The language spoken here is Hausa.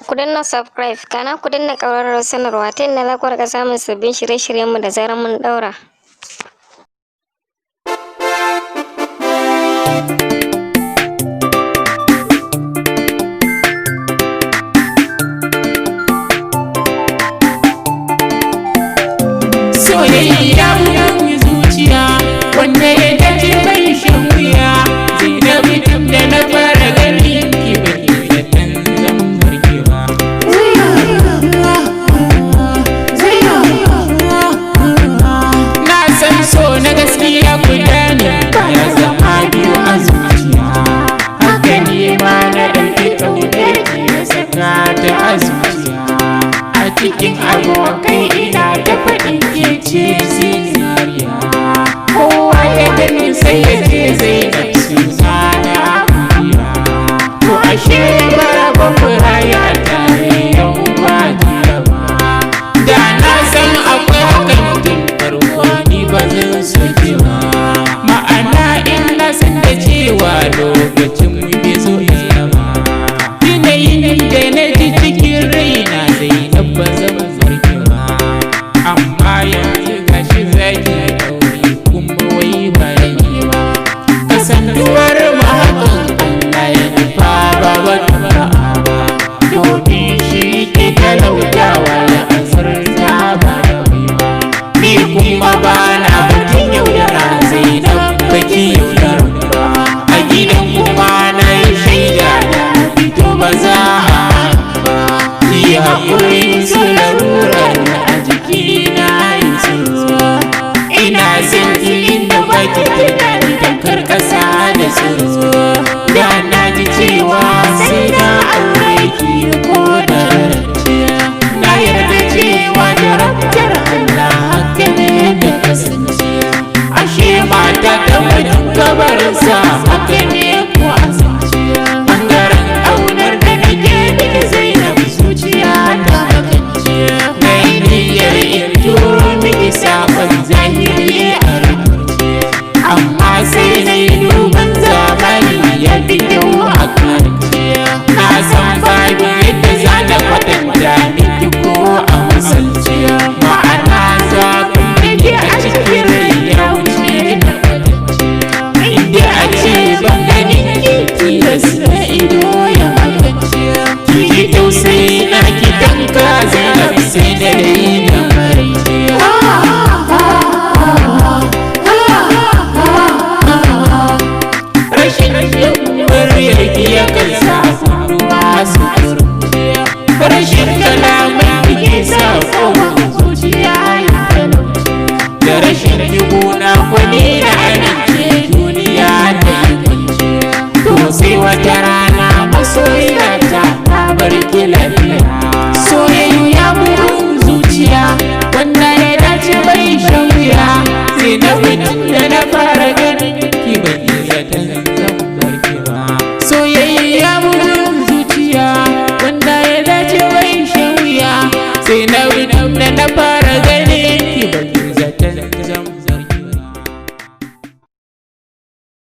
Ku danna subscribe kana ku danna ƙararrawar sanarwa ta yadda za ku riƙa samun sabbin shirye-shiryenmu da zarar mun ɗaura. Soyayya bugun zuciya wanda ya dace bai shan wuya. Zainab tun da na fara ganin ki baki da tan zan barke ba. Na san so na gaskiya guda ne ya zama biyu a zuciya. Haka ne ma na ɗauki ƙaunar ki ya saka ta a zuciya. A cikin abokai ina da faɗin ke ce zinariya. Kowa ya gani sai ya ce zainab suna na abuya. To ashe ba ku raya tare yau ba jiya ba. Da na san akwai hakan tun farko ni ba zan so ki ba. Ma'ana in na san da cewa lokacin mu bai zo ya ba. Yanayin da na ji cikin raina zainab ba zan farke ba. Amma yanzu gashi zaki ɗauri kuma wai ba ni ba. Kasantuwar mu hakan Allah ya nufa ba wata ba'a ba. Domin shi ke talautawa ya asarta ba da wai ba. Ni kuma ba na bakin yaudara zainab baki yaudara ba. A gidan kuma na yi shaida da fito ba za a ba. Ki haƙuri su larurar a jikina yanzu. Ina son ki inda baki tunani tamkar ƙasa da su. Da na ji cewa sai na aure ki ko da rance. Na yarda cewa jarabtar Allah haka ne da kasance. Ashe mata ta mutum kabarinsa haka ne ko asance. Ɓangaren ƙaunar da nake miki zainab zuciya ta makance. Na yi niyyar in turo miki sabon zahiri a rubuce. Amma sai na yi duban zamani ya fi kyau a karance. Na san babu yadda za na kwatanta miki ko a misalce. Ma'ana zafin da ke a cikin rai ya wuce na kwatance. Inda a ce ban ganin ki tilasta ido ya makance. Ki ji tausayi na ki tanka zainab sai da dai na maraice. Rashin muryar ki ya kan sa ruwa su turce. Rashin kalaman ki ke sa kowa zuciya ya talauce. Da rashin riguna kwani na amince duniya ta yi kwance. To sai wata rana masoyiya ta bar ki lafiya. Soyayya bugun zuciya wanda ya dace bai shan wuya. Zainab tun da na